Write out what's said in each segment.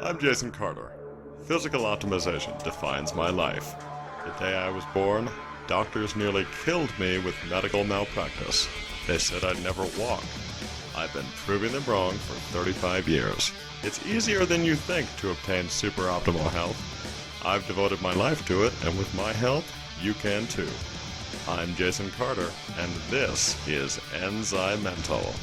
I'm Jason Carter. Physical optimization defines my life. The day I was born, doctors nearly killed me with medical malpractice. They said I'd never walk. I've been proving them wrong for 35 years. It's easier than you think to obtain super optimal health. I've devoted my life to it, and with my help, you can too. I'm Jason Carter, and this is ENZYMENTAL.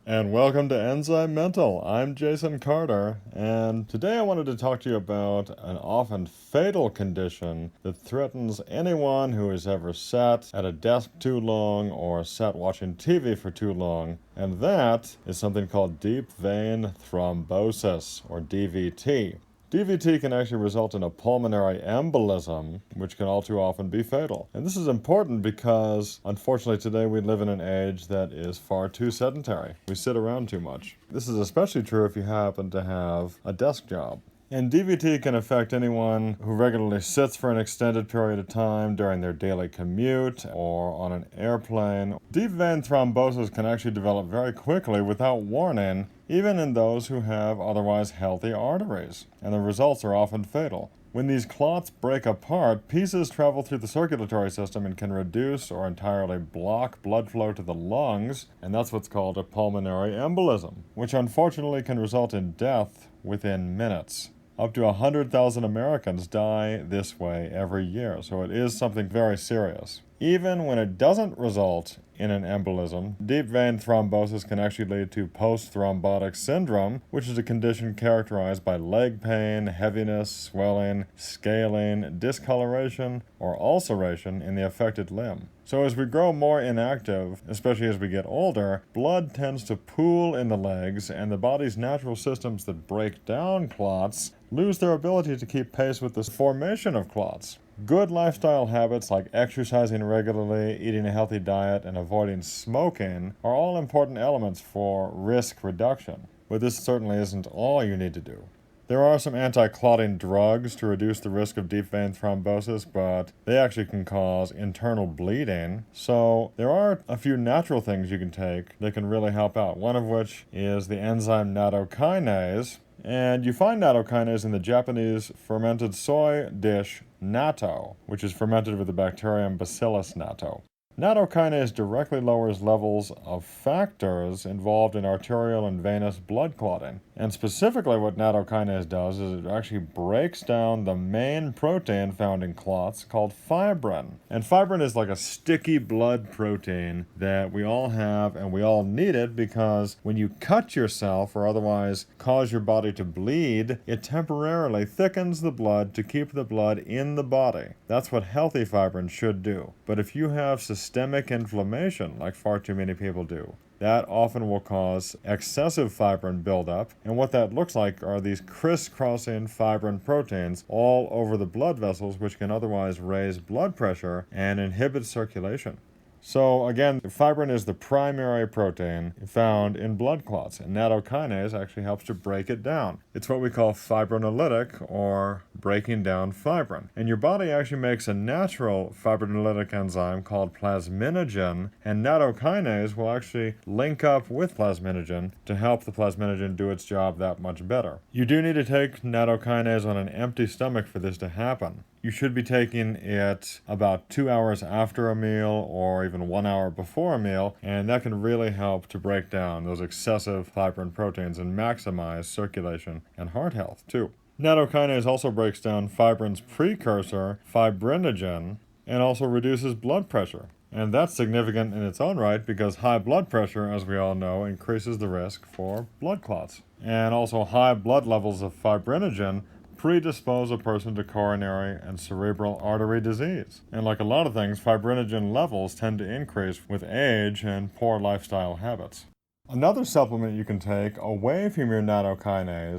And welcome to ENZYMENTAL. I'm Jason Carter, and today I wanted to talk to you about an often fatal condition that threatens anyone who has ever sat at a desk too long or sat watching TV for too long, and that is something called deep vein thrombosis, or DVT. DVT can actually result in a pulmonary embolism, which can all too often be fatal. And this is important because, unfortunately, today we live in an age that is far too sedentary. We sit around too much. This is especially true if you happen to have a desk job. And DVT can affect anyone who regularly sits for an extended period of time during their daily commute or on an airplane. Deep vein thrombosis can actually develop very quickly without warning, even in those who have otherwise healthy arteries, and the results are often fatal. When these clots break apart, pieces travel through the circulatory system and can reduce or entirely block blood flow to the lungs, and that's what's called a pulmonary embolism, which unfortunately can result in death within minutes. Up to 100,000 Americans die this way every year, so it is something very serious. Even when it doesn't result in an embolism, deep vein thrombosis can actually lead to post-thrombotic syndrome, which is a condition characterized by leg pain, heaviness, swelling, scaling, discoloration, or ulceration in the affected limb. So as we grow more inactive, especially as we get older, blood tends to pool in the legs, and the body's natural systems that break down clots lose their ability to keep pace with the formation of clots. Good lifestyle habits like exercising regularly, eating a healthy diet, and avoiding smoking are all important elements for risk reduction. But this certainly isn't all you need to do. There are some anti-clotting drugs to reduce the risk of deep vein thrombosis, but they actually can cause internal bleeding. So there are a few natural things you can take that can really help out, one of which is the enzyme Natto. And you find natto in the Japanese fermented soy dish Natto, which is fermented with the bacterium Bacillus natto. Natto directly lowers levels of factors involved in arterial and venous blood clotting. And specifically what natto does is it actually breaks down the main protein found in clots called fibrin. And fibrin is like a sticky blood protein that we all have, and we all need it because when you cut yourself or otherwise cause your body to bleed, it temporarily thickens the blood to keep the blood in the body. That's what healthy fibrin should do. But if you have systemic inflammation, like far too many people do, that often will cause excessive fibrin buildup, and what that looks like are these crisscrossing fibrin proteins all over the blood vessels, which can otherwise raise blood pressure and inhibit circulation. So again, fibrin is the primary protein found in blood clots, and natto actually helps to break it down. It's what we call fibrinolytic, or breaking down fibrin. And your body actually makes a natural fibrinolytic enzyme called plasminogen, and natto will actually link up with plasminogen to help the plasminogen do its job that much better. You do need to take natto on an empty stomach for this to happen. You should be taking it about 2 hours after a meal or even 1 hour before a meal, and that can really help to break down those excessive fibrin proteins and maximize circulation and heart health too. Natto also breaks down fibrin's precursor, fibrinogen, and also reduces blood pressure. And that's significant in its own right because high blood pressure, as we all know, increases the risk for blood clots. And also high blood levels of fibrinogen predispose a person to coronary and cerebral artery disease. And like a lot of things, fibrinogen levels tend to increase with age and poor lifestyle habits. Another supplement you can take away from your natto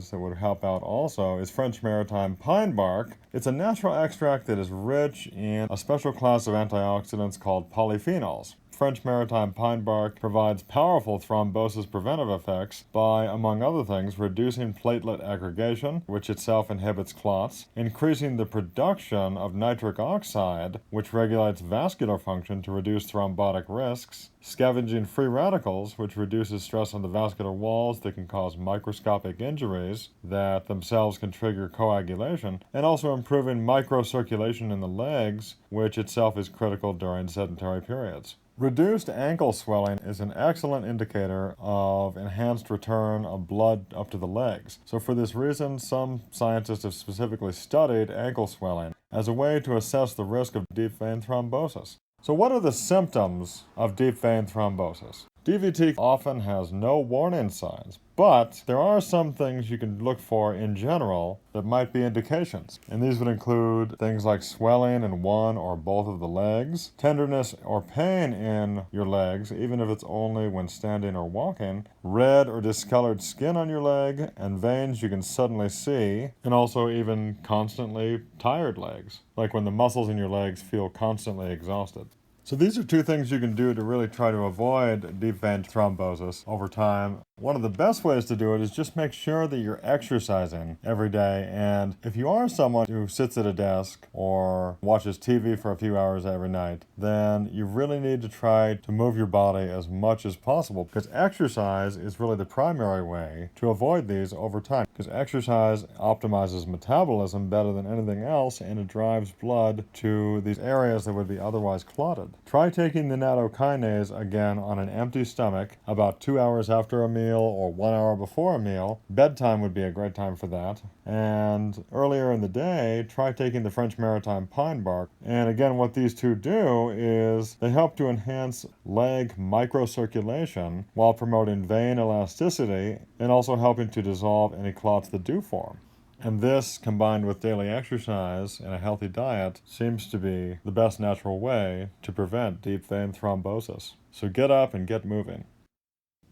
that would help out also is French maritime pine bark. It's a natural extract that is rich in a special class of antioxidants called polyphenols. French maritime pine bark provides powerful thrombosis preventive effects by, among other things, reducing platelet aggregation, which itself inhibits clots, increasing the production of nitric oxide, which regulates vascular function to reduce thrombotic risks, scavenging free radicals, which reduces stress on the vascular walls that can cause microscopic injuries that themselves can trigger coagulation, and also improving microcirculation in the legs, which itself is critical during sedentary periods. Reduced ankle swelling is an excellent indicator of enhanced return of blood up to the legs. So for this reason, some scientists have specifically studied ankle swelling as a way to assess the risk of deep vein thrombosis. So what are the symptoms of deep vein thrombosis? DVT often has no warning signs, but there are some things you can look for in general that might be indications. And these would include things like swelling in one or both of the legs, tenderness or pain in your legs, even if it's only when standing or walking, red or discolored skin on your leg, and veins you can suddenly see, and also even constantly tired legs, like when the muscles in your legs feel constantly exhausted. So these are two things you can do to really try to avoid deep vein thrombosis over time. One of the best ways to do it is just make sure that you're exercising every day. And if you are someone who sits at a desk or watches TV for a few hours every night, then you really need to try to move your body as much as possible, because exercise is really the primary way to avoid these over time. Because exercise optimizes metabolism better than anything else, and it drives blood to these areas that would be otherwise clotted. Try taking the Natto kinase again on an empty stomach about 2 hours after a meal or 1 hour before a meal. Bedtime would be a great time for that. And earlier in the day, try taking the French maritime pine bark. And again, what these two do is they help to enhance leg microcirculation while promoting vein elasticity and also helping to dissolve any clots that do form. And this, combined with daily exercise and a healthy diet, seems to be the best natural way to prevent deep vein thrombosis. So get up and get moving.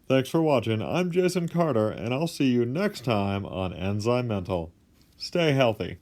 Thanks for watching. I'm Jason Carter, and I'll see you next time on ENZYMENTAL. Stay healthy.